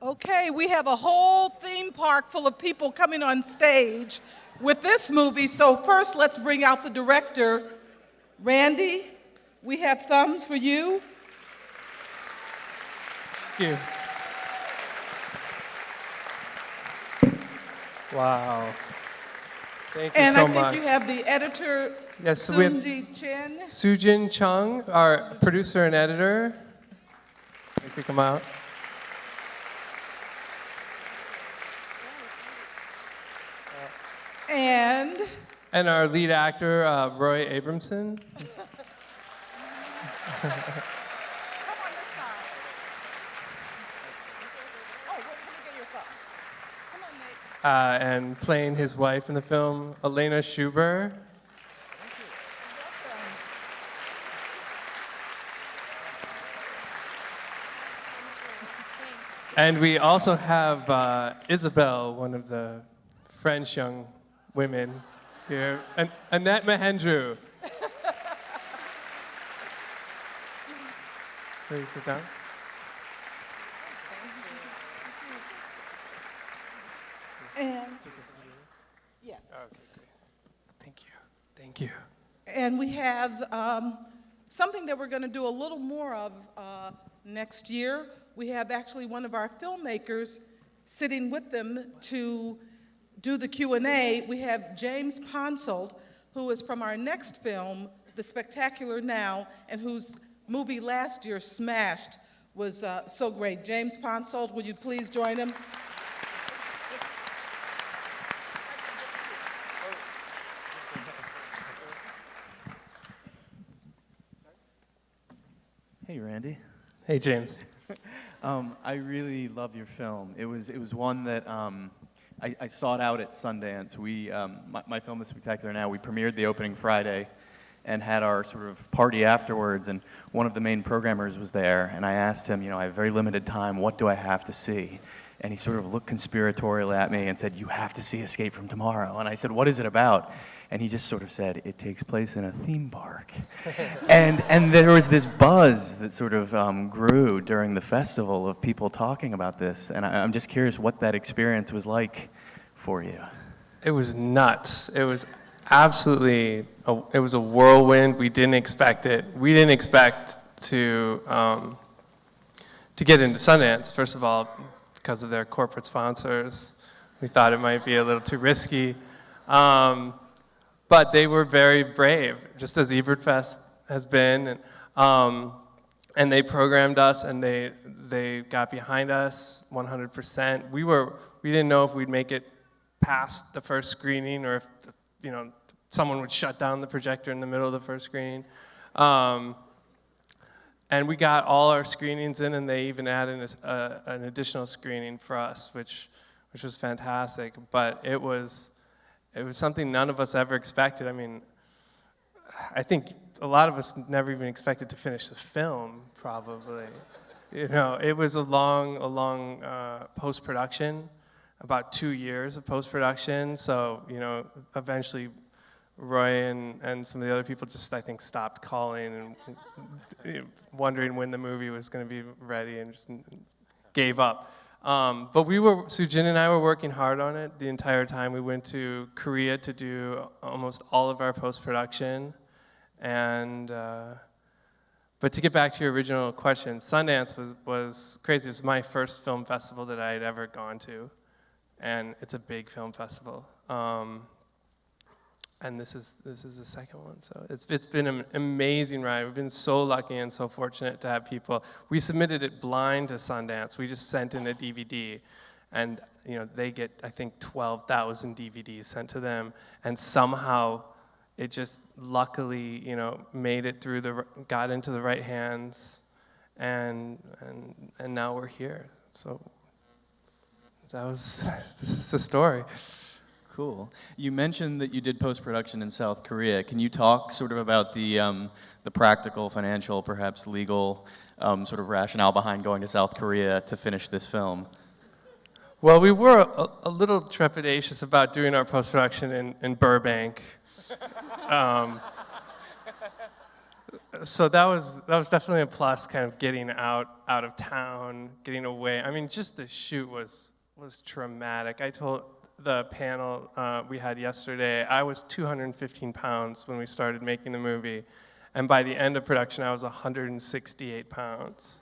Okay, we have a whole theme park full of people coming on stage with this movie. So first, let's bring out the director. Randy, we have thumbs for you. Thank you. Wow. Thank you And so I think much. you have the editor, Yes, so we have Soojin Chung, our producer and editor. Can you come out? And our lead actor, Roy Abramsohn. Come on this side. Oh, let me get your phone. Come on, Nate. And playing his wife in the film, Elena Schuber. And we also have Isabel, one of the French young women here, and Annet Mahendru. Please sit down. And yes. Okay, great. Thank you. Thank you. And we have something that we're going to do a little more of next year. We have actually one of our filmmakers sitting with them to do the Q&A. We have James Ponsoldt, who is from our next film, The Spectacular Now, and whose movie last year, Smashed, was so great. James Ponsoldt, will you please join him? Hey, Randy. Hey, James. I really love your film. It was one that I sought out at Sundance. My film, The Spectacular Now, we premiered the opening Friday and had our sort of party afterwards, and one of the main programmers was there, and I asked him, I have very limited time, what do I have to see? And he sort of looked conspiratorial at me and said, you have to see Escape from Tomorrow. And I said, what is it about? And he just sort of said, it takes place in a theme park. and there was this buzz that sort of grew during the festival of people talking about this. And I'm just curious what that experience was like for you. It was nuts. It was absolutely, it was a whirlwind. We didn't expect it. We didn't expect to get into Sundance, first of all, because of their corporate sponsors. We thought it might be a little too risky. But they were very brave, just as Ebertfest has been. And they programmed us, and they got behind us 100%. We didn't know if we'd make it past the first screening, or if someone would shut down the projector in the middle of the first screening. And we got all our screenings in, and they even added an additional screening for us, which was fantastic. But it was something none of us ever expected. I mean, I think a lot of us never even expected to finish the film, probably. It was a long post-production, about 2 years of post-production. So, eventually Roy and some of the other people just, I think, stopped calling and wondering when the movie was going to be ready, and just gave up. But Soojin and I were working hard on it the entire time. We went to Korea to do almost all of our post-production. But to get back to your original question, Sundance was crazy. It was my first film festival that I had ever gone to. And it's a big film festival. And this is the second one. So it's been an amazing ride. We've been so lucky and so fortunate to have people. We submitted it blind to Sundance. We just sent in a DVD, and they get, I think, 12,000 DVDs sent to them, and somehow it just luckily made it through got into the right hands, and now we're here. So this is the story. Cool. You mentioned that you did post-production in South Korea. Can you talk sort of about the practical, financial, perhaps legal sort of rationale behind going to South Korea to finish this film? Well, we were a little trepidatious about doing our post-production in Burbank. so that was definitely a plus, kind of getting out of town, getting away. I mean, just the shoot was traumatic. I told the panel we had yesterday, I was 215 pounds when we started making the movie, and by the end of production, I was 168 pounds,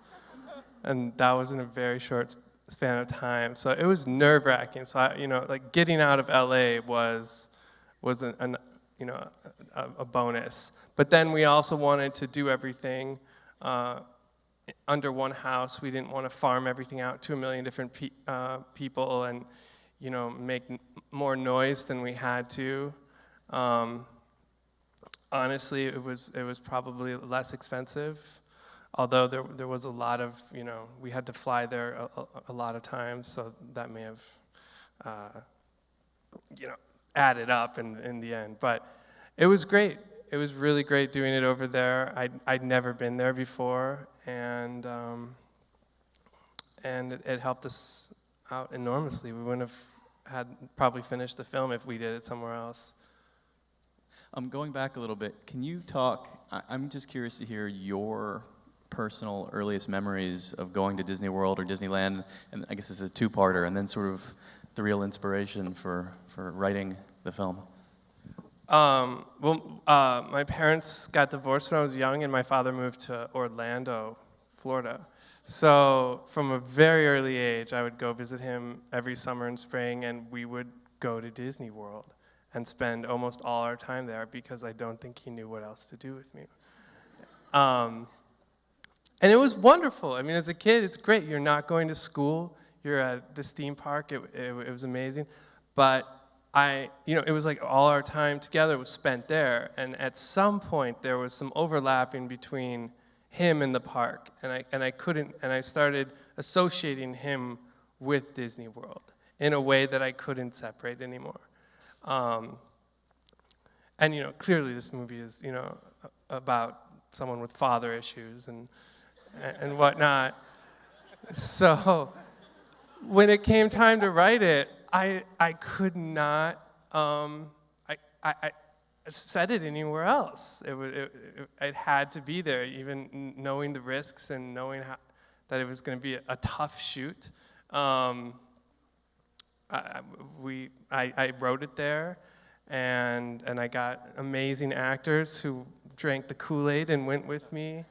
and that was in a very short span of time. So it was nerve-wracking. So like getting out of LA was a bonus. But then we also wanted to do everything under one house. We didn't want to farm everything out to a million different people and make more noise than we had to. Honestly, it was probably less expensive, although there was a lot of, we had to fly there a lot of times, so that may have added up in the end. But it was great. It was really great doing it over there. I'd never been there before, and it helped us out enormously. We wouldn't have had probably finished the film if we did it somewhere else. Going back a little bit, can you talk, I'm just curious to hear your personal earliest memories of going to Disney World or Disneyland, and I guess this is a two-parter, and then sort of the real inspiration for writing the film. My parents got divorced when I was young, and my father moved to Orlando, Florida. So from a very early age, I would go visit him every summer and spring, and we would go to Disney World and spend almost all our time there because I don't think he knew what else to do with me. And it was wonderful. I mean, as a kid, it's great. You're not going to school. You're at this theme park. It was amazing. But it was like all our time together was spent there. And at some point, there was some overlapping between him and the park. And I started associating him with Disney World in a way that I couldn't separate anymore. And clearly this movie is, about someone with father issues and whatnot. So when it came time to write it, I could not I said it anywhere else. It had to be there, even knowing the risks and knowing that it was going to be a tough shoot. I wrote it there, and I got amazing actors who drank the Kool-Aid and went with me.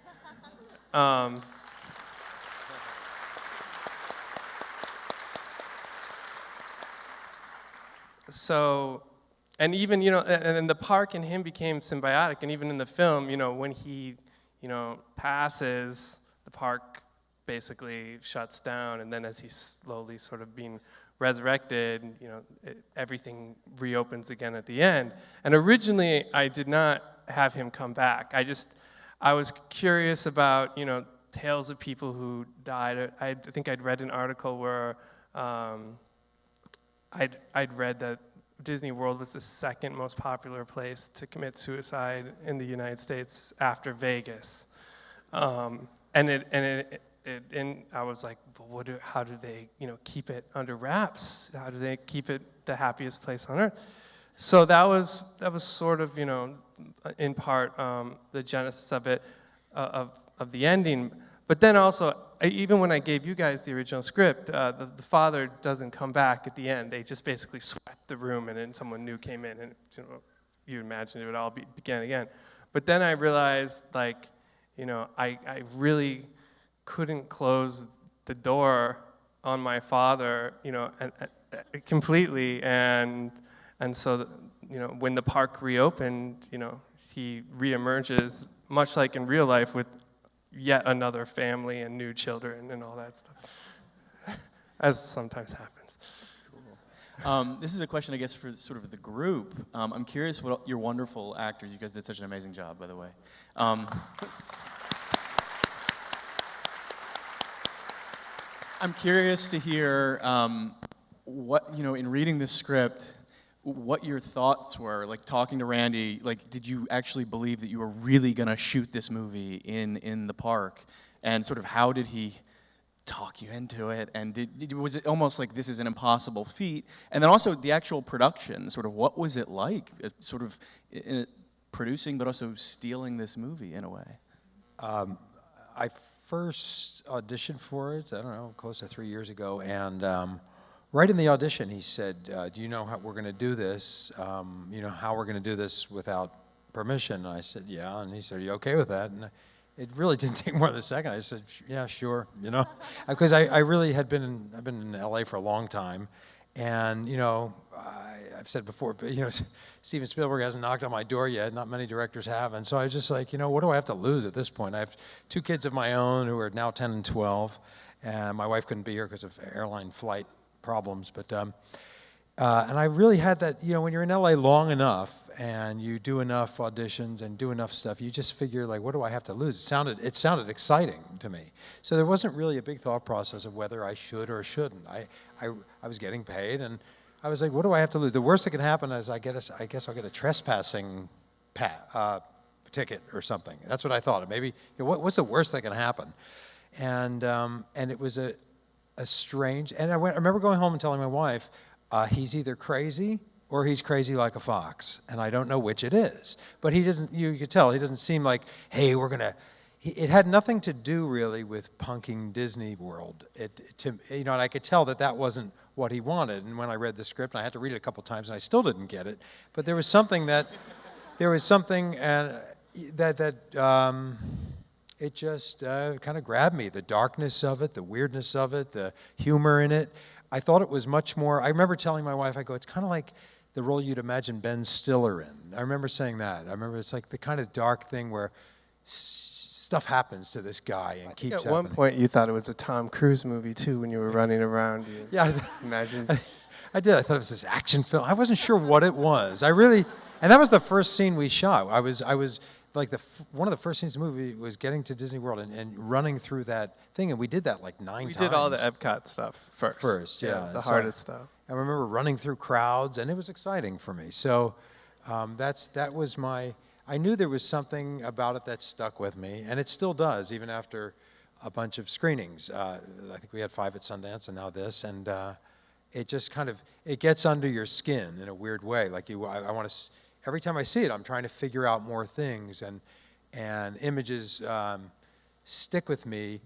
So, and even, and the park and him became symbiotic, and even in the film, when he, passes, the park basically shuts down, and then as he's slowly sort of being resurrected, everything reopens again at the end. And originally, I did not have him come back. I was curious about, tales of people who died. I think I'd read an article where I'd read that Disney World was the second most popular place to commit suicide in the United States after Vegas, and I was like, well, how do they, keep it under wraps? How do they keep it the happiest place on earth? So that was sort of, in part the genesis of it, of the ending. But then also, even when I gave you guys the original script, the father doesn't come back at the end. They just basically swept the room, and then someone new came in, and you imagine it would all begin again. But then I realized, I really couldn't close the door on my father, completely, and so, when the park reopened, he reemerges, much like in real life, with yet another family and new children and all that stuff, as sometimes happens. Cool. This is a question, I guess, for sort of the group. I'm curious what your wonderful actors, you guys did such an amazing job, by the way. I'm curious to hear what, in reading this script, what your thoughts were, talking to Randy, did you actually believe that you were really going to shoot this movie in the park? And sort of how did he talk you into it? And was it almost like this is an impossible feat? And then also the actual production, sort of what was it like, sort of producing but also stealing this movie in a way? I first auditioned for it, I don't know, close to 3 years ago, and right in the audition he said, do you know how we're going to do this? You know how we're going to do this without permission? And I said, yeah, and he said, are you okay with that? And it really didn't take more than a second. I said, yeah, sure, you know, because I really had I've been in LA for a long time, and, you know, I've said before, but, you know, Steven Spielberg hasn't knocked on my door yet. Not many directors have. And so I was just like, you know, what do I have to lose at this point? I have 2 kids of my own who are now 10 and 12. And my wife couldn't be here because of airline flight problems. But, and I really had that, you know, when you're in LA long enough and you do enough auditions and do enough stuff, you just figure, like, what do I have to lose? It sounded exciting to me. So there wasn't really a big thought process of whether I should or shouldn't. I was getting paid, and I was like, what do I have to lose? The worst that can happen is I guess I'll get a trespassing ticket or something. That's what I thought. Maybe, you know, what's the worst that can happen? And it was a strange, and I remember going home and telling my wife, he's either crazy or he's crazy like a fox, and I don't know which it is. But he doesn't, you could tell, he doesn't seem like, hey, it had nothing to do really with punking Disney World. You know, and I could tell that wasn't what he wanted. And when I read the script, and I had to read it a couple times, and I still didn't get it. But there was something it just kind of grabbed me. The darkness of it, the weirdness of it, the humor in it. I thought it was much more. I remember telling my wife, I go, it's kind of like the role you'd imagine Ben Stiller in. I remember saying that. I remember it's like the kind of dark thing where stuff happens to this guy and keeps happening. At one point you thought it was a Tom Cruise movie too when you were running around. Yeah, imagine. I did. I thought it was this action film. I wasn't sure what it was. And that was the first scene we shot. I was like one of the first scenes in the movie was getting to Disney World and running through that thing, and we did that like 9 times. We did all the Epcot stuff first. Yeah, the hardest stuff. I remember running through crowds, and it was exciting for me. So that was I knew there was something about it that stuck with me, and it still does, even after a bunch of screenings. I think we had 5 at Sundance, and now this, and it just it gets under your skin in a weird way. Like I want to. Every time I see it, I'm trying to figure out more things, and images stick with me,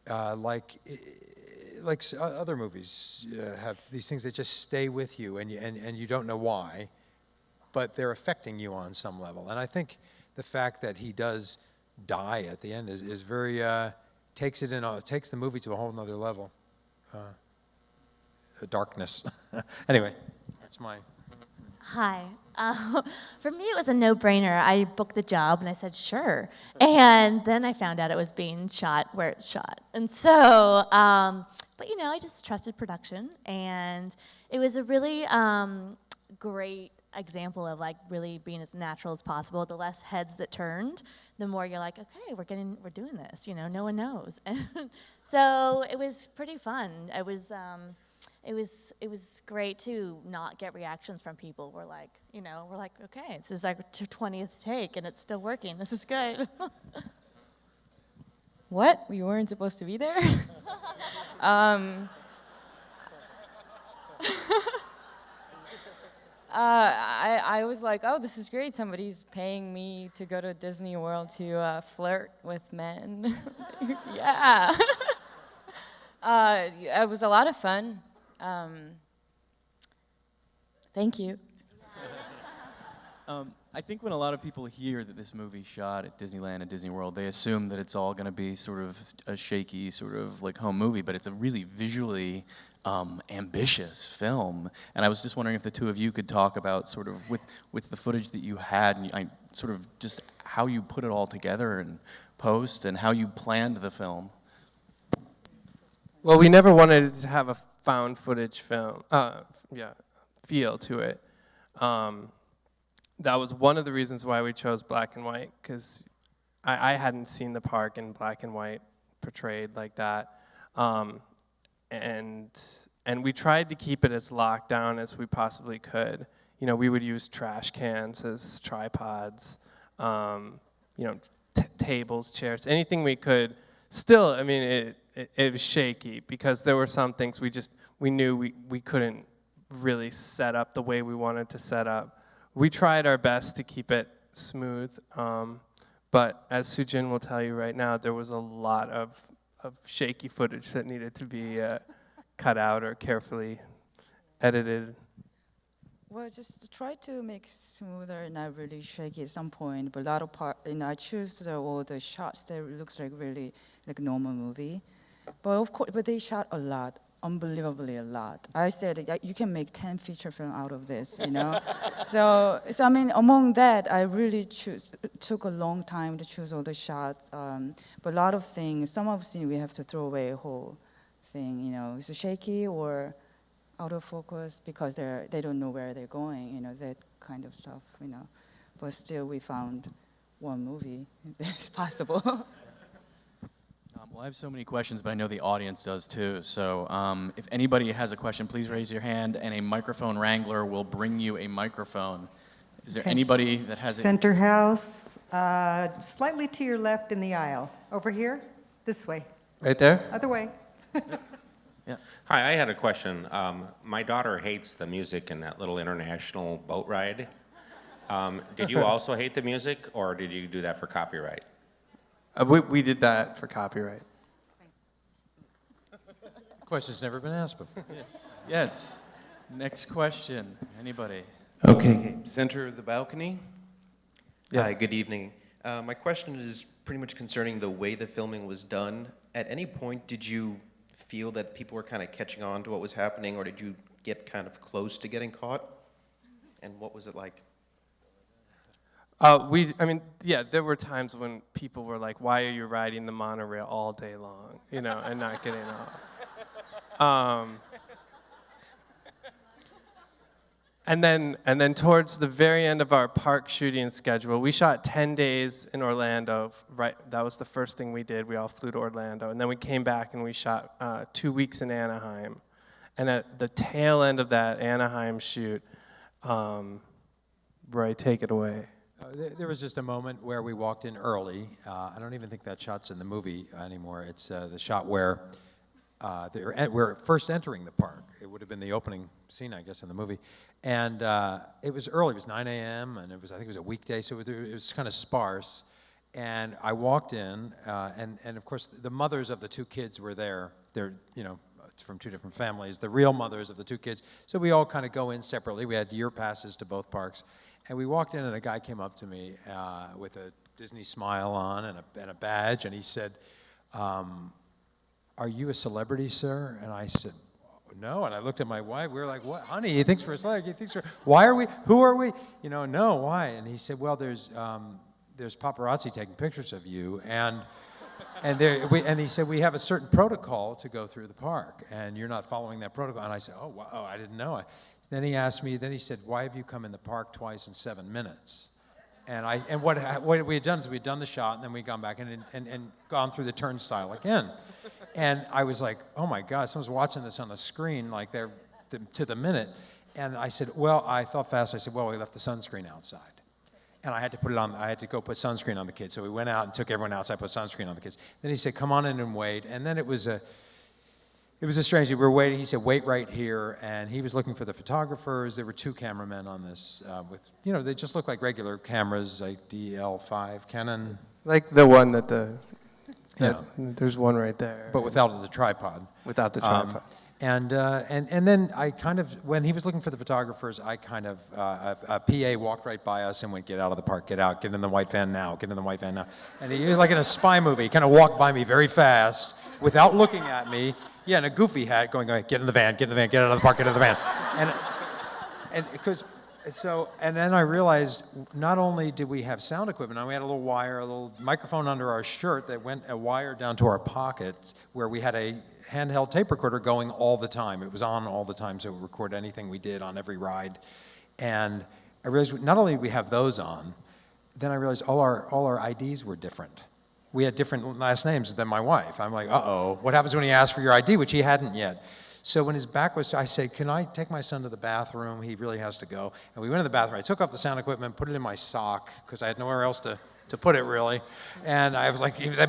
like other movies have these things that just stay with you, and you don't know why, but they're affecting you on some level. And I think the fact that he does die at the end is very takes the movie to a whole nother level, darkness. Anyway, that's my. Hi. For me, it was a no-brainer. I booked the job, and I said, sure. And then I found out it was being shot where it's shot. And so, but, you know, I just trusted production. And it was a really great example of, like, really being as natural as possible. The less heads that turned, the more you're like, okay, we're doing this. You know, no one knows. And so it was pretty fun. It was great to not get reactions from people. We're like, okay, this is our 20th take and it's still working. This is good. What? We weren't supposed to be there? I was like, oh, this is great. Somebody's paying me to go to Disney World to flirt with men. Yeah. It was a lot of fun. Thank you. I think when a lot of people hear that this movie shot at Disneyland and Disney World, they assume that it's all going to be sort of a shaky, sort of like home movie, but it's a really visually ambitious film. And I was just wondering if the two of you could talk about sort of with the footage that you had, and sort of just how you put it all together and post, and how you planned the film. Well, we never wanted it to have a found footage film, feel to it. That was one of the reasons why we chose black and white, because I hadn't seen the park in black and white portrayed like that. And we tried to keep it as locked down as we possibly could. You know, we would use trash cans as tripods, tables, chairs, anything we could. Still, I mean, it was shaky because there were some things we knew we couldn't really set up the way we wanted to set up. We tried our best to keep it smooth, But as Soojin will tell you right now, there was a lot of shaky footage that needed to be cut out or carefully edited. Well, just try to make smoother, not really shaky at some point. But a lot of I choose all the shots that looks like really like a normal movie. But of course, but they shot a lot, unbelievably a lot. I said you can make 10 feature film out of this, you know. so I mean, among that, I really took a long time to choose all the shots. But a lot of things, some of the scenes we have to throw away a whole thing, you know. It's shaky or out of focus because they don't know where they're going, you know, that kind of stuff, you know. But still, we found one movie that's possible. Well, I have so many questions, but I know the audience does too. So if anybody has a question, please raise your hand, and a microphone wrangler will bring you a microphone. Is there anybody that has a... Center house, slightly to your left in the aisle. Over here, this way, Right there? other way. Yeah. Hi, I had a question. My daughter hates the music in that little international boat ride. Did you also hate the music, or did you do that for copyright? We did that for copyright. Question's never been asked before. Yes. Yes. Next question. Anybody? Okay, center of the balcony. Yes. Hi, good evening. My question is pretty much concerning the way the filming was done. At any point, did you feel that people were kind of catching on to what was happening, or did you get kind of close to getting caught? And what was it like? There were times when people were like, "Why are you riding the monorail all day long?" You know, and not getting off. And then towards the very end of our park shooting schedule, we shot 10 days in Orlando. Right, that was the first thing we did. We all flew to Orlando, and then we came back and we shot 2 weeks in Anaheim. And at the tail end of that Anaheim shoot, Roy, take it away. There was just a moment where we walked in early. I don't even think that shot's in the movie anymore. It's the shot where we're first entering the park. It would have been the opening scene, I guess, in the movie. And it was early. It was 9 a.m. and I think it was a weekday, so it was kind of sparse. And I walked in, and of course the mothers of the two kids were there. They're from two different families. The real mothers of the two kids. So we all kind of go in separately. We had year passes to both parks. And we walked in, and a guy came up to me with a Disney smile on and a badge, and he said, "Are you a celebrity, sir?" And I said, "No." And I looked at my wife. We were like, "What, honey? He thinks we're a celebrity. He thinks we're. Why are we? Who are we? No. Why?" And he said, "Well, there's paparazzi taking pictures of you, and he said we have a certain protocol to go through the park, and you're not following that protocol." And I said, "Oh, wow, I didn't know." Then he asked me. Then he said, "Why have you come in the park twice in 7 minutes?" And what we had done is we had done the shot, and then we'd gone back and gone through the turnstile again. And I was like, "Oh my God, someone's watching this on the screen, like they're to the minute." And I said, "Well," I thought fast. I said, "Well, we left the sunscreen outside." And I had to put it on. I had to go put sunscreen on the kids. So we went out and took everyone outside, put sunscreen on the kids. Then he said, "Come on in and wait." And then it was a strange. We were waiting. He said, "Wait right here." And he was looking for the photographers. There were 2 cameramen on this with, they just look like regular cameras, like DL5 Canon. Like the one there's one right there. But without the tripod. Without the tripod. And then I kind of, when he was looking for the photographers, I kind of, a PA walked right by us and went, "Get out of the park, get out, get in the white van now, get in the white van now." And he was like in a spy movie, he kind of walked by me very fast without looking at me. Yeah, in a goofy hat, going, "Get in the van, get in the van, get out of the park, get out of the van." And then I realized not only did we have sound equipment, now we had a little microphone under our shirt that went a wire down to our pocket where we had a handheld tape recorder going all the time. It was on all the time, so it would record anything we did on every ride. And I realized not only did we have those on, then I realized all our IDs were different. We had different last names than my wife. I'm like, uh-oh, what happens when he asks for your ID, which he hadn't yet? So when his back was, I said, "Can I take my son to the bathroom? He really has to go." And we went to the bathroom. I took off the sound equipment, put it in my sock, because I had nowhere else to put it, really. And I was like, I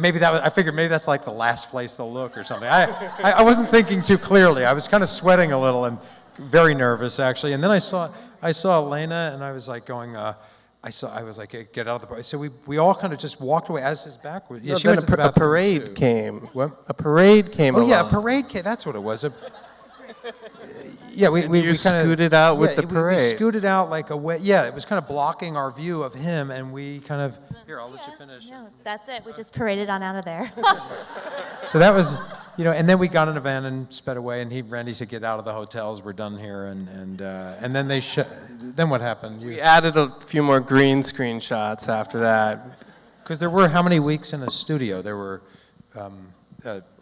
figured maybe that's like the last place to look or something. I wasn't thinking too clearly. I was kind of sweating a little and very nervous, actually. And then I saw Elena, and I was like going, I was like, get out of the parade. So we all kind of just walked away as his back was. Yeah, No, she then went to the a bathroom parade too. came. What? A parade came Oh along. yeah, a parade came. That's what it was. Yeah, we You kinda, scooted out with the We parade. scooted out like a way. Yeah, it was kind of blocking our view of him, and we kind of. Here, I'll let you finish. No, that's it. We just paraded on out of there. So that was, and then we got in a van and sped away, and Randy said, "Get out of the hotels. We're done here." And then they Then what happened? We added a few more green screen shots after that. Because there were how many weeks in a studio? There were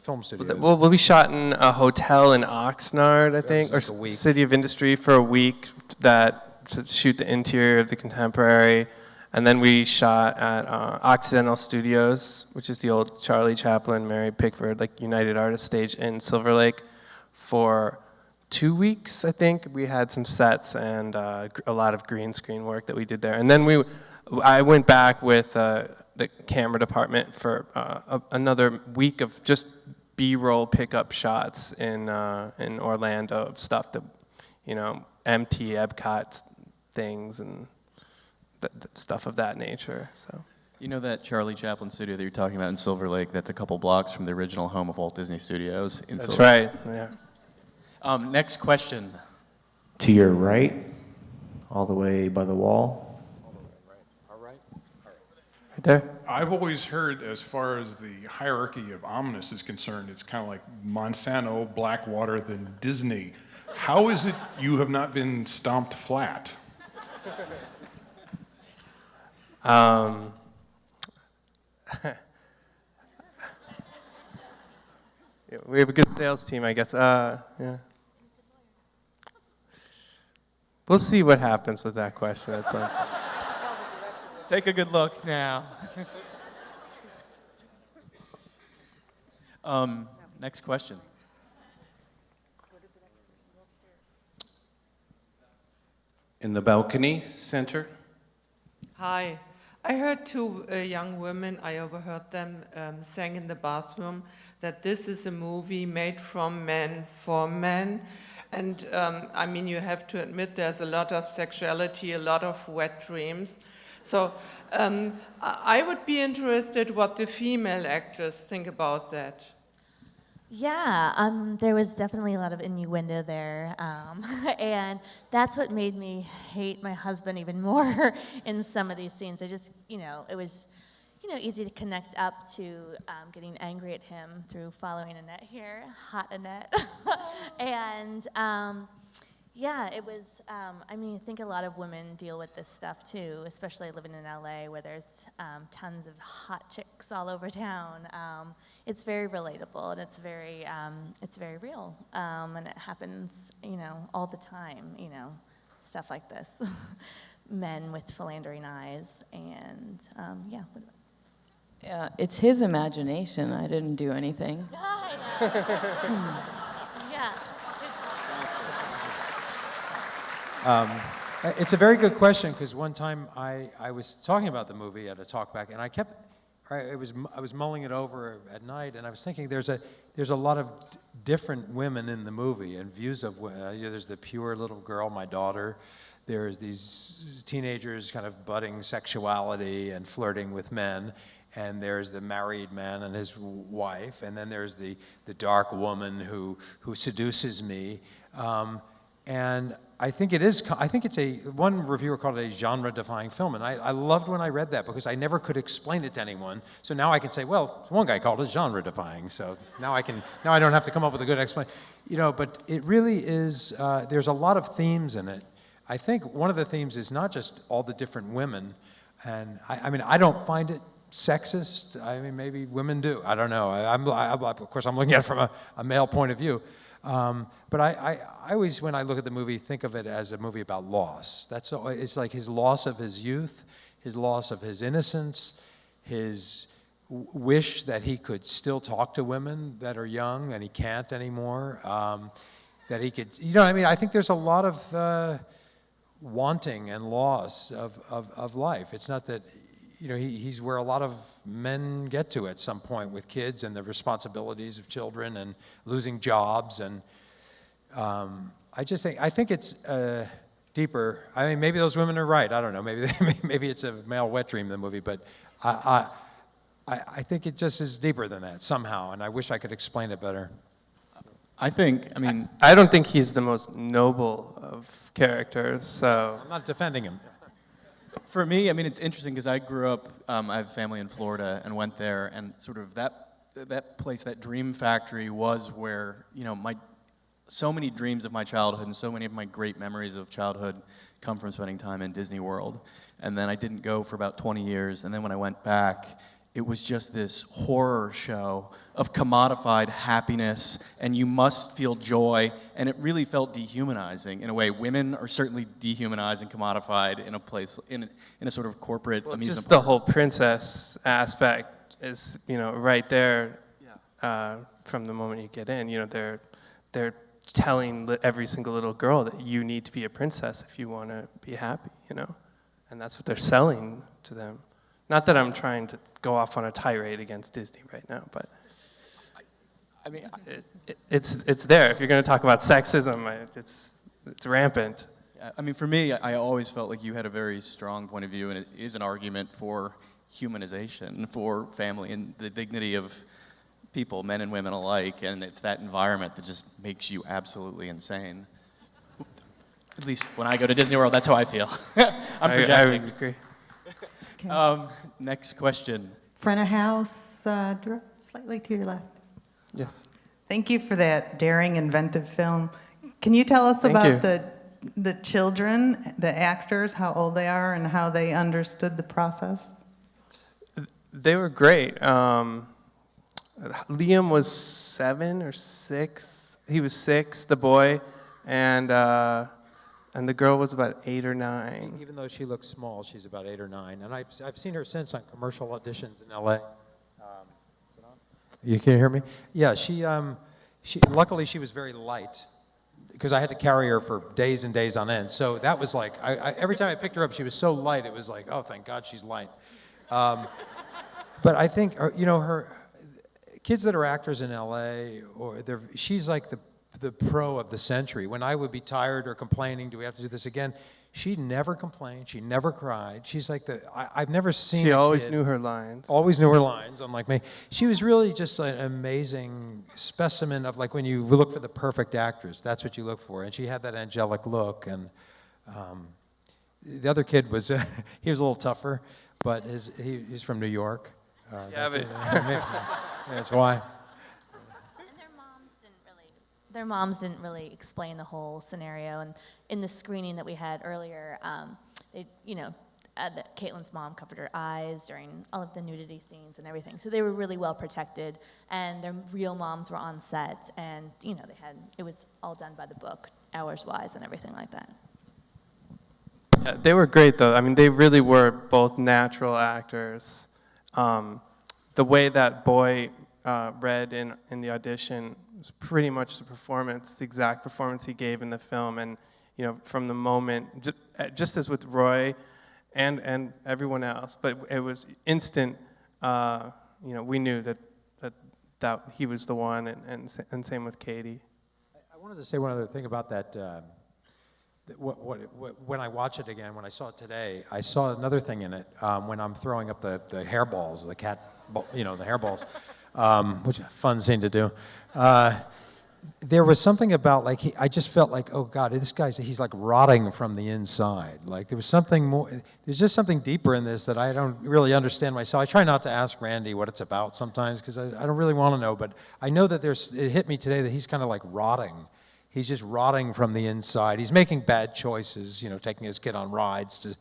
film studio. Well, we shot in a hotel in Oxnard, I think, or like a week. City of Industry for a week to shoot the interior of the Contemporary. And then we shot at Occidental Studios, which is the old Charlie Chaplin, Mary Pickford, like United Artists stage in Silver Lake for 2 weeks, I think. We had some sets and a lot of green screen work that we did there. And then I went back with the camera department for another week of just B-roll pickup shots in Orlando of stuff that, empty Epcot things and stuff of that nature. So. You know that Charlie Chaplin studio that you're talking about in Silver Lake? That's a couple blocks from the original home of Walt Disney Studios. That's right. Yeah. Next question. To your right, all the way by the wall. Right there. I've always heard, as far as the hierarchy of ominous is concerned, it's kind of like Monsanto, Blackwater, then Disney. How is it you have not been stomped flat? We have a good sales team, I guess. Yeah. We'll see what happens with that question at some point. Take a good look now. Next question. In the balcony center. Hi. I heard two young women, I overheard them saying in the bathroom that this is a movie made from men for men. And I mean, you have to admit there's a lot of sexuality, a lot of wet dreams. So I would be interested what the female actors think about that. Yeah, there was definitely a lot of innuendo there, and that's what made me hate my husband even more in some of these scenes. I just, it was, easy to connect up to getting angry at him through following Annette here, hot Annette, and yeah, it was. I think a lot of women deal with this stuff too, especially living in LA, where there's tons of hot chicks all over town. It's very relatable, and it's very real, and it happens, all the time. Stuff like this, men with philandering eyes, and yeah. Yeah, it's his imagination. I didn't do anything. I know. Yeah. It's a very good question, because one time I was talking about the movie at a talkback, and I was mulling it over at night, and I was thinking there's a lot of different women in the movie and views of women. There's the pure little girl, my daughter. There's these teenagers kind of budding sexuality and flirting with men. And there's the married man and his wife, and then there's the dark woman who seduces me. And I think it's one reviewer called it a genre-defying film, and I loved when I read that, because I never could explain it to anyone. So now I can say, well, one guy called it genre-defying, so now I don't have to come up with a good explanation. But it really is, there's a lot of themes in it. I think one of the themes is not just all the different women, and I don't find it sexist. Maybe women do. I don't know. Of course, I'm looking at it from a male point of view. But I always, when I look at the movie, think of it as a movie about loss. It's like his loss of his youth, his loss of his innocence, his wish that he could still talk to women that are young and he can't anymore. That he could, I think there's a lot of wanting and loss of life. It's not that. He's where a lot of men get to at some point with kids and the responsibilities of children and losing jobs. And I think it's deeper. I mean, maybe those women are right. I don't know. Maybe it's a male wet dream, the movie, but I think it just is deeper than that somehow, and I wish I could explain it better. I mean, I don't think he's the most noble of characters, so. I'm not defending him. For me, I mean, it's interesting because I grew up, I have family in Florida and went there, and sort of that place, that dream factory was where, you know, so many dreams of my childhood and so many of my great memories of childhood come from spending time in Disney World. And then I didn't go for about 20 years, and then when I went back, it was just this horror show of commodified happiness, and you must feel joy, and it really felt dehumanizing in a way. Women are certainly dehumanized and commodified in a place, in a sort of corporate amusement Just the park. whole princess aspect is, you know, right there from the moment you get in. You know, they're telling every single little girl that you need to be a princess if you want to be happy, you know? And that's what they're selling to them. Not that I'm trying to go off on a tirade against Disney right now, but I mean, it's there. If you're going to talk about sexism, it's rampant. I mean, for me, I always felt like you had a very strong point of view, and it is an argument for humanization, for family, and the dignity of people, men and women alike, and it's that environment that just makes you absolutely insane. At least when I go to Disney World, that's how I feel. I'm projecting. I would agree. Next question. Front of house, slightly to your left. Yes. Thank you for that daring, inventive film. Can you tell us Thank about you. the children, the actors, how old they are, and how they understood the process? They were great. Liam was 7 or 6. He was 6, the boy, and the girl was about 8 or 9. Even though she looks small, she's about 8 or 9. And I've seen her since on commercial auditions in L.A. Is it on? You can hear me? Yeah, she luckily she was very light because I had to carry her for days and days on end. So that was like, every time I picked her up, she was so light, it was like, oh, thank God she's light. But I think, you know, her kids that are actors in L.A., she's like the pro of the century. When I would be tired or complaining, do we have to do this again? She never complained. She never cried. She's like I've never seen. She always knew her lines. Always knew her lines, unlike me. She was really just an amazing specimen of, like, when you look for the perfect actress, that's what you look for. And she had that angelic look. And the other kid was, he was a little tougher, but he's from New York. Yeah, but that's why. Their moms didn't really explain the whole scenario, and in the screening that we had earlier, Caitlin's mom covered her eyes during all of the nudity scenes and everything, so they were really well protected, and their real moms were on set, and it was all done by the book, hours-wise and everything like that. Yeah, they were great, though. I mean, they really were both natural actors. The way that boy read in the audition was pretty much the exact performance he gave in the film. And, you know, from the moment, just as with Roy and everyone else, but it was instant, you know, we knew that he was the one, and same with Katie. I wanted to say one other thing about that. When I watch it again, when I saw it today, I saw another thing in it when I'm throwing up the hairballs, the hairballs, which is a fun scene to do. There was something about, like, I just felt like, oh God, he's like rotting from the inside. Like, there was something more, there's just something deeper in this that I don't really understand myself. I try not to ask Randy what it's about sometimes because I don't really want to know, but I know that it hit me today that he's kind of like rotting. He's just rotting from the inside. He's making bad choices, you know, taking his kid on rides to,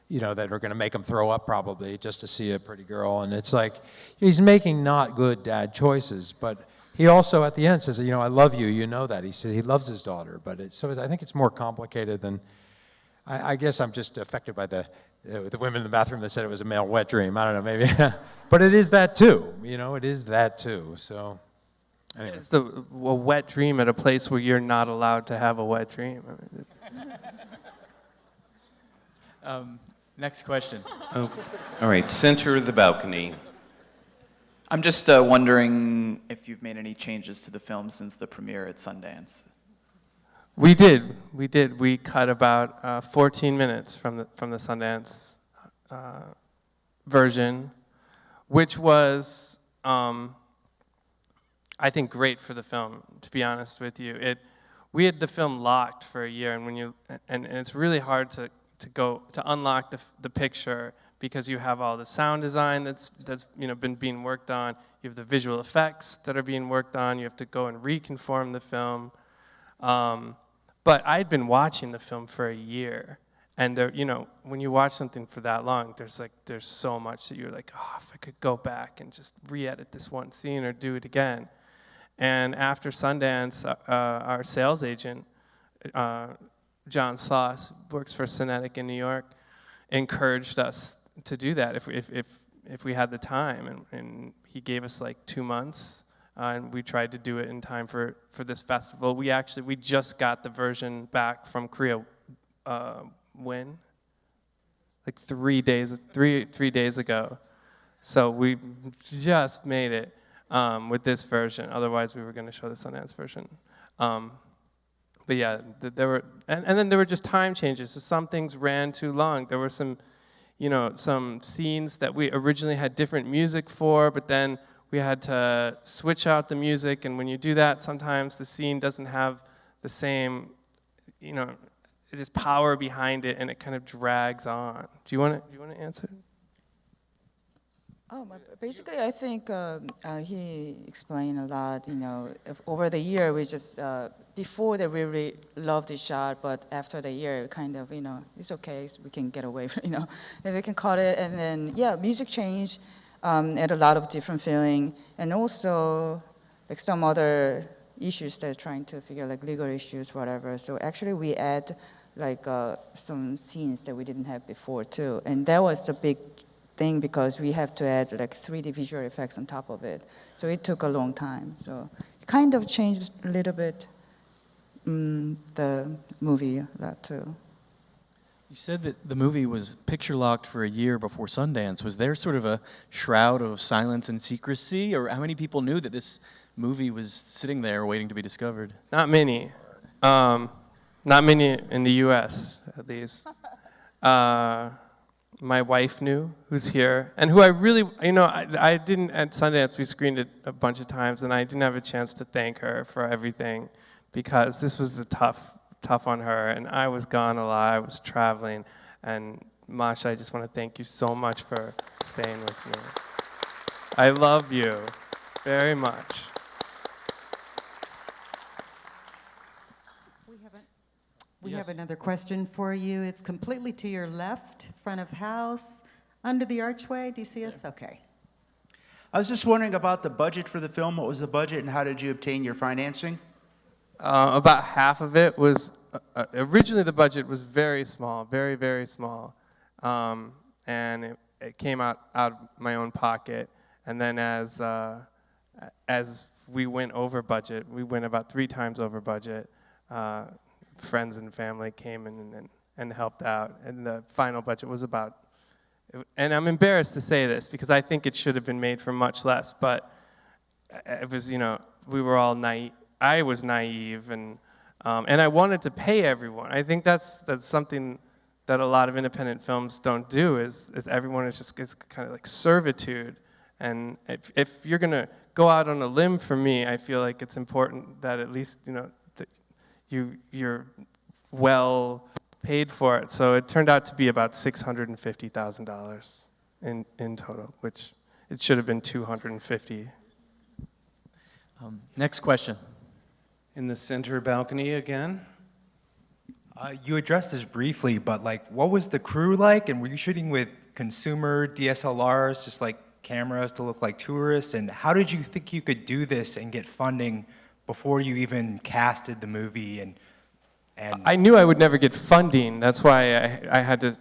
you know, that are going to make him throw up probably just to see a pretty girl. And it's like, he's making not good dad choices, but he also at the end says, you know, I love you, you know that. He said he loves his daughter, but I think it's more complicated than, I guess I'm just affected by the women in the bathroom that said it was a male wet dream. I don't know, maybe. But it is that too, you know, it is that too, so. Anyway. It's a wet dream at a place where you're not allowed to have a wet dream. I mean, next question. Oh, all right, center of the balcony. I'm just wondering if you've made any changes to the film since the premiere at Sundance. We did. We cut about 14 minutes from the Sundance version, which was, I think, great for the film. To be honest with you, we had the film locked for a year, and it's really hard to unlock the picture because you have all the sound design that's been being worked on. You have the visual effects that are being worked on. You have to go and reconform the film. But I'd been watching the film for a year, and there, when you watch something for that long, there's so much that you're like, oh, if I could go back and just re-edit this one scene or do it again. And after Sundance, our sales agent, John Sloss, works for Cinetic in New York, encouraged us to do that if we had the time, and he gave us like 2 months. And we tried to do it in time for this festival. We just got the version back from Korea when? Like 3 days ago. So we just made it with this version. Otherwise, we were going to show the Sundance version. But yeah, there were, and then there were just time changes. So some things ran too long. There were some scenes that we originally had different music for, but then we had to switch out the music, and when you do that, sometimes the scene doesn't have the same, there's power behind it, and it kind of drags on. Do you want to answer? Basically, I think he explained a lot. Over the year, we just before they really loved the shot, but after the year, kind of, it's okay, so we can get away from, and we can cut it, and then music changed. And a lot of different feeling, and also like some other issues they're trying to figure, like legal issues, whatever. So actually we add like some scenes that we didn't have before too, and that was a big thing because we have to add like 3D visual effects on top of it. So it took a long time. So it kind of changed a little bit the movie a lot too. You said that the movie was picture locked for a year before Sundance. Was there sort of a shroud of silence and secrecy, or how many people knew that this movie was sitting there waiting to be discovered? Not many. Not many in the U.S., at least. My wife knew, who's here, and who I really, I didn't, at Sundance, we screened it a bunch of times, and I didn't have a chance to thank her for everything, because this was tough on her, and I was gone a lot, I was traveling, and Masha, I just want to thank you so much for staying with me. I love you very much. We have another question for you. It's completely to your left, front of house, under the archway. Do you see us? Okay. I was just wondering about the budget for the film. What was the budget, and how did you obtain your financing? About half of it was, originally the budget was very small, very, very small. And it came out of my own pocket. And then as we went over budget, we went about 3 times over budget, friends and family came in and helped out. And the final budget was about, and I'm embarrassed to say this because I think it should have been made for much less, but it was, we were all naive. I was naive, and I wanted to pay everyone. I think that's something that a lot of independent films don't do. Is everyone is just kind of like servitude. And if you're gonna go out on a limb for me, I feel like it's important that at least that you're well paid for it. So it turned out to be about $650,000 in total, which it should have been $250,000. Next question. In the center balcony again. You addressed this briefly, but what was the crew like? And were you shooting with consumer DSLRs, just like cameras to look like tourists? And how did you think you could do this and get funding before you even casted the movie? And I knew I would never get funding. That's why I had to,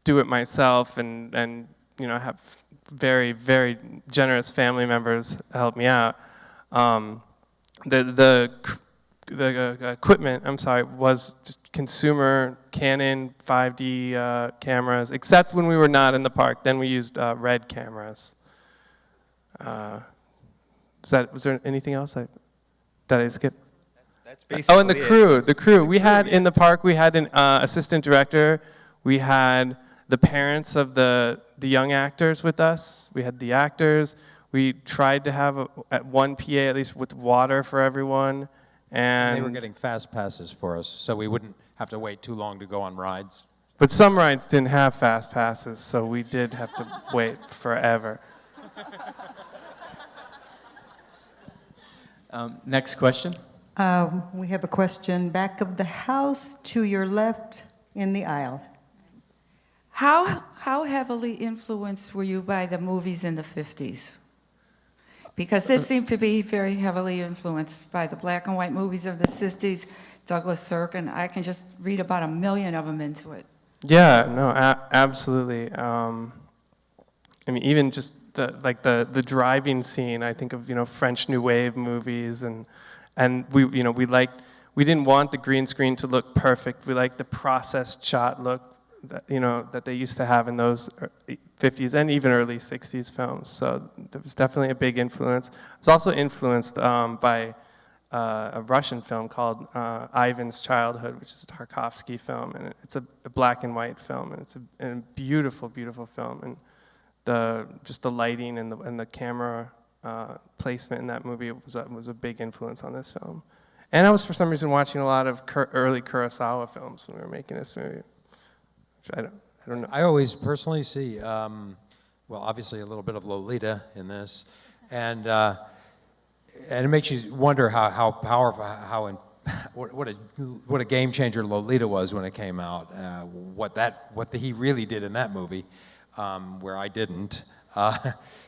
do it myself and have very, very generous family members help me out. The equipment, was just consumer Canon 5D cameras, except when we were not in the park. Then we used RED cameras. Was there anything else that I skipped? Oh, and the crew. We had yeah. in the park. We had an assistant director. We had the parents of the young actors with us. We had the actors. We tried to have one PA at least with water for everyone. And they were getting fast passes for us, so we wouldn't have to wait too long to go on rides. But some rides didn't have fast passes, so we did have to wait forever. Next question. We have a question back of the house to your left in the aisle. How heavily influenced were you by the movies in the 50s? Because this seemed to be very heavily influenced by the black and white movies of the 60s, Douglas Sirk, and I can just read about 1 million of them into it. Yeah, no, absolutely. I mean, even just the driving scene. I think of French New Wave movies, and we we didn't want the green screen to look perfect. We liked the processed shot look that they used to have in those 50s and even early 60s films. So there was definitely a big influence. I was also influenced by a Russian film called Ivan's Childhood, which is a Tarkovsky film, and it's a black and white film, and it's a beautiful, beautiful film, and just the lighting and the camera placement in that movie was a big influence on this film. And I was for some reason watching a lot of early Kurosawa films when we were making this movie. Which I don't know. I always personally see, well, obviously a little bit of Lolita in this, and it makes you wonder how powerful, what a game changer Lolita was when it came out. What he really did in that movie, where I didn't.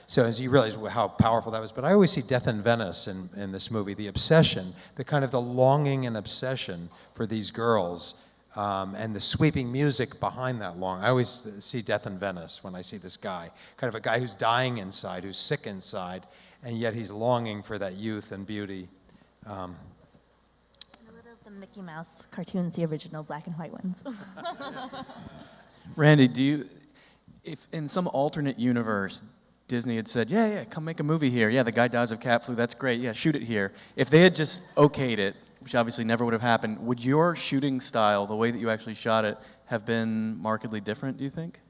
So as you realize how powerful that was. But I always see Death in Venice in this movie, the obsession, the kind of the longing and obsession for these girls. And the sweeping music behind that I always see Death in Venice when I see this guy, kind of a guy who's dying inside, who's sick inside, and yet he's longing for that youth and beauty. A little of the Mickey Mouse cartoons, the original black and white ones. Randy, if in some alternate universe, Disney had said, yeah, come make a movie here. Yeah, the guy dies of cat flu, that's great. Yeah, shoot it here. If they had just okayed it, which obviously never would have happened, would your shooting style, the way that you actually shot it, have been markedly different, do you think?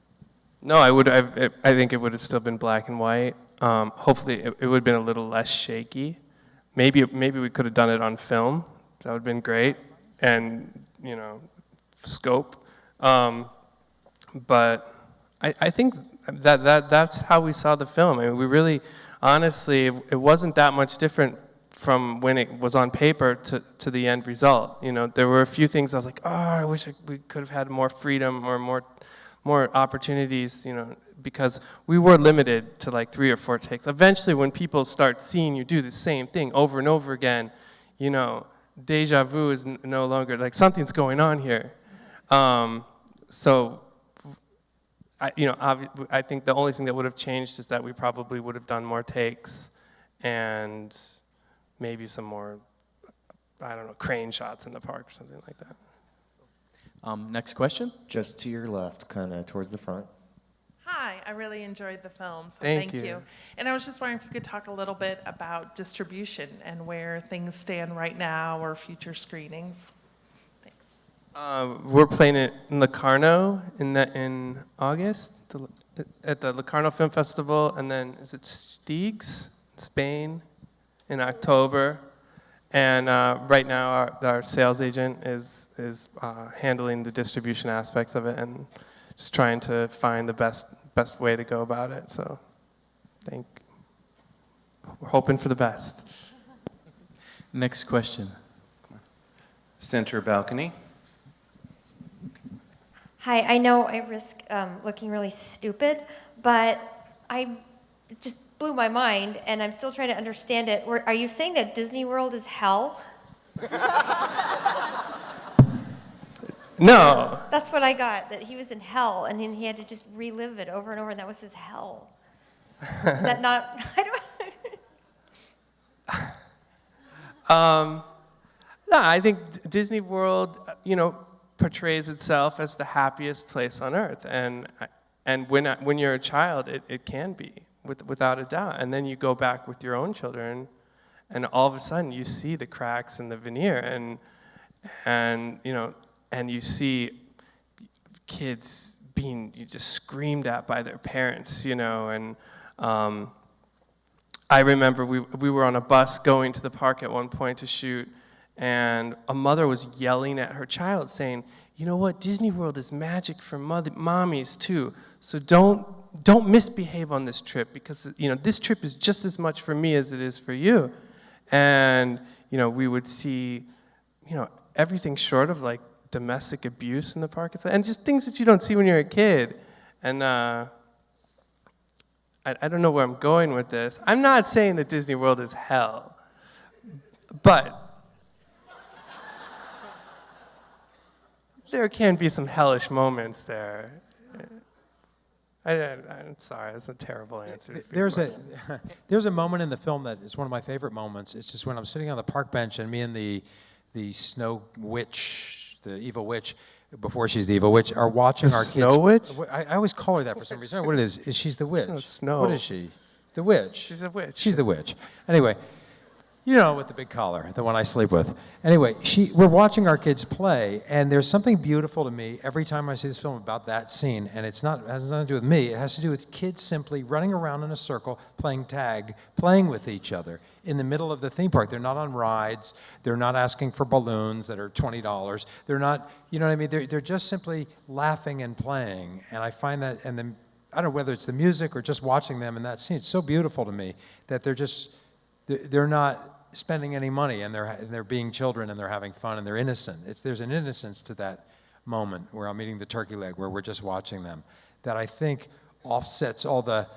No, I think it would have still been black and white. Hopefully, it would have been a little less shaky. Maybe we could have done it on film. That would have been great, and scope. But I think that's how we saw the film. I mean, we really, honestly, it wasn't that much different from when it was on paper to the end result. There were a few things I was like, oh, I wish we could have had more freedom or more opportunities, because we were limited to like 3 or 4 takes. Eventually, when people start seeing you do the same thing over and over again, deja vu is no longer, like, something's going on here. So, I think the only thing that would have changed is that we probably would have done more takes and maybe some more, I don't know, crane shots in the park or something like that. Next question? Just to your left, kind of towards the front. Hi, I really enjoyed the film, so Thank thank you. you. And I was just wondering if you could talk a little bit about distribution and where things stand right now or future screenings. Thanks. We're playing it in Locarno in August, at the Locarno Film Festival, and then is it Stiegs, Spain, in October. And right now our sales agent is handling the distribution aspects of it and just trying to find the best way to go about it. So we're hoping for the best. Next question. Center balcony. Hi, I know I risk looking really stupid, but it just blew my mind, and I'm still trying to understand it. Are you saying that Disney World is hell? No. That's what I got, that he was in hell, and then he had to just relive it over and over, and that was his hell. Is that not? No, I think Disney World, portrays itself as the happiest place on earth, and when you're a child, it can be, without a doubt. And then you go back with your own children, and all of a sudden you see the cracks in the veneer, and you know, and you see kids being just screamed at by their parents, you know, and I remember we were on a bus going to the park at one point to shoot, and a mother was yelling at her child saying, you know what, Disney World is magic for mommies too, so don't misbehave on this trip, because you know this trip is just as much for me as it is for you. And you know, we would see, you know, everything short of like domestic abuse in the park, and just things that you don't see when you're a kid. And I don't know where I'm going with this. I'm not saying that Disney World is hell, but there can be some hellish moments there. I'm sorry, that's a terrible answer. There's a moment in the film that is one of my favorite moments. It's just when I'm sitting on the park bench and me and the snow witch, the evil witch, before she's the evil witch, are watching our kids. Snow witch? I always call her that for some reason. I don't know what it is she's the witch? No, snow. What is she? The witch. She's a witch. She's the witch. Anyway, you know, with the big collar, the one I sleep with. Anyway, we're watching our kids play, and there's something beautiful to me every time I see this film about that scene, and it has nothing to do with me. It has to do with kids simply running around in a circle, playing tag, playing with each other in the middle of the theme park. They're not on rides. They're not asking for balloons that are $20. They're not, you know what I mean? They're just simply laughing and playing, and I find that, and then I don't know whether it's the music or just watching them in that scene. It's so beautiful to me that they're not spending any money, and they're being children, and they're having fun, and they're innocent. There's an innocence to that moment where I'm eating the turkey leg, where we're just watching them, that I think offsets all that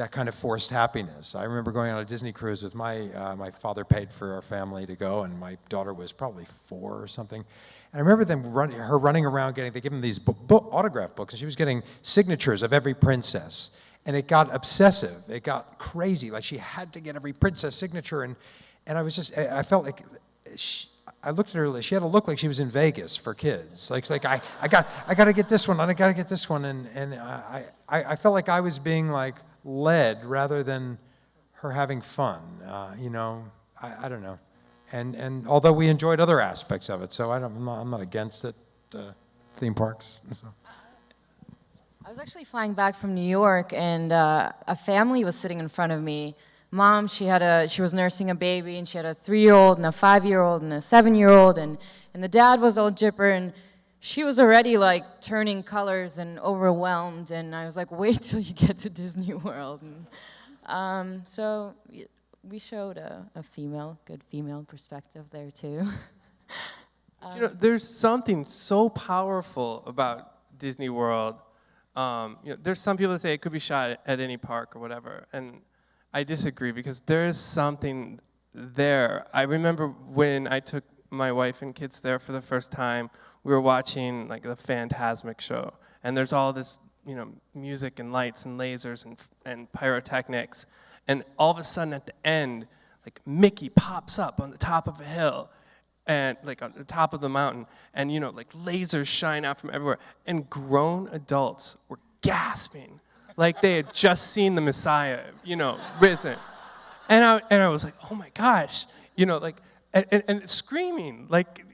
kind of forced happiness. I remember going on a Disney cruise with my father paid for our family to go, and my daughter was probably 4 or something. And I remember her running around they give them these autograph books, and she was getting signatures of every princess. And it got obsessive. It got crazy. Like she had to get every princess signature, and I felt like I looked at her. She had a look like she was in Vegas for kids. Like I got to get this one. I got to get this one. And I felt like I was being like led rather than her having fun. You know, I don't know. And although we enjoyed other aspects of it, so I'm not against it. Theme parks. So. I was actually flying back from New York, and a family was sitting in front of me. Mom, she was nursing a baby, and she had a 3-year-old and a 5-year-old and a 7-year-old, and the dad was all jipper, and she was already like turning colors and overwhelmed, and I was like, wait till you get to Disney World. And, so we showed a good female perspective there too. You know, there's something so powerful about Disney World. You know, there's some people that say it could be shot at any park or whatever, and I disagree, because there is something there. I remember when I took my wife and kids there for the first time, we were watching like the Fantasmic show, and there's all this, you know, music and lights and lasers and pyrotechnics, and all of a sudden at the end, like Mickey pops up on the top of a hill, and like on the top of the mountain, and you know, like lasers shine out from everywhere, and grown adults were gasping like they had just seen the Messiah, you know, risen. And I was like, oh my gosh, you know, like, and screaming, like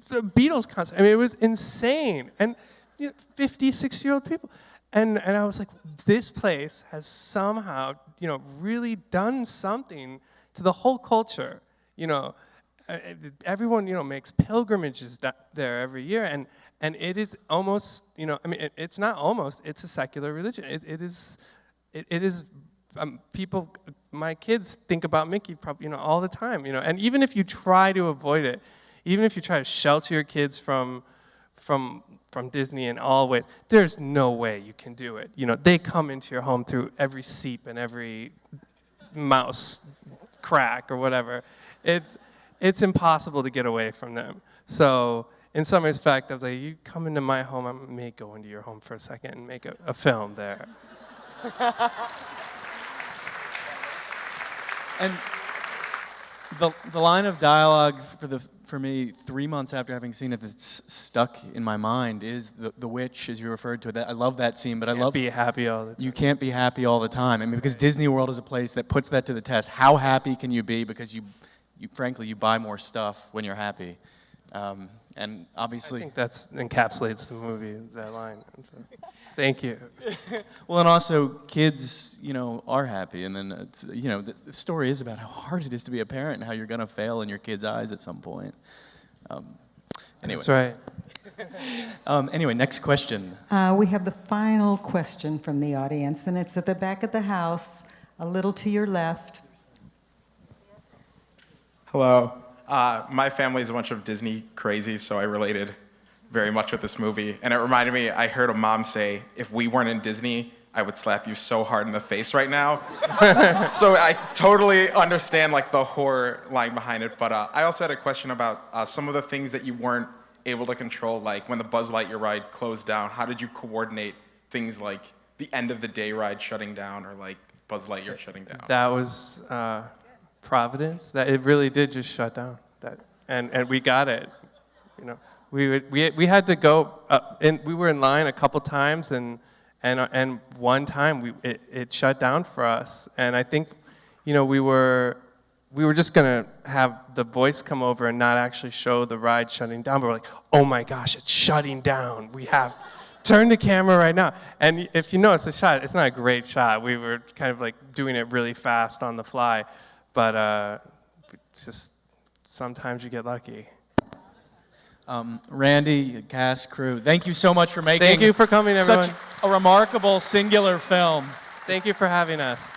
the Beatles concert. I mean, it was insane. And you know, 50, 60-year-old people. And I was like, this place has somehow, you know, really done something to the whole culture. You know, everyone, you know, makes pilgrimages there every year, and it is almost, you know, I mean, it's not almost, it's a secular religion. It is people, my kids think about Mickey probably, you know, all the time, you know, and even if you try to avoid it, even if you try to shelter your kids from Disney in all ways, there's no way you can do it. You know, they come into your home through every seep and every mouse crack or whatever. It's impossible to get away from them. So in some respect, I was like, you come into my home, I may go into your home for a second and make a film there. And the line of dialogue for me, 3 months after having seen it, that's stuck in my mind is the witch, as you referred to it. I love that scene, but I love... Be happy all the time. You can't be happy all the time. I mean, because Disney World is a place that puts that to the test. How happy can you be? Because frankly, you buy more stuff when you're happy. And obviously... I think that encapsulates the movie, that line. Thank you. Well, and also, kids, are happy. And then, the story is about how hard it is to be a parent and how you're going to fail in your kid's eyes at some point. Anyway. That's right. Anyway, next question. We have the final question from the audience, and it's at the back of the house, a little to your left. Hello. My family is a bunch of Disney crazies, so I related very much with this movie. And it reminded me, I heard a mom say, if we weren't in Disney, I would slap you so hard in the face right now. So I totally understand the horror lying behind it. But I also had a question about some of the things that you weren't able to control, like when the Buzz Lightyear ride closed down. How did you coordinate things like the end of the day ride shutting down or Buzz Lightyear shutting down? That was Providence. That it really did just shut down. And we got it. We had to go and we were in line a couple times and one time it shut down for us. And I think we were just gonna have the voice come over and not actually show the ride shutting down, but we're like, oh my gosh, it's shutting down. We have turn the camera right now. And if you notice the shot, it's not a great shot. We were kind of doing it really fast on the fly, but just sometimes you get lucky. Randy, cast, crew, thank you so much for making Thank you for coming, everyone. Such a remarkable singular film. Thank you for having us.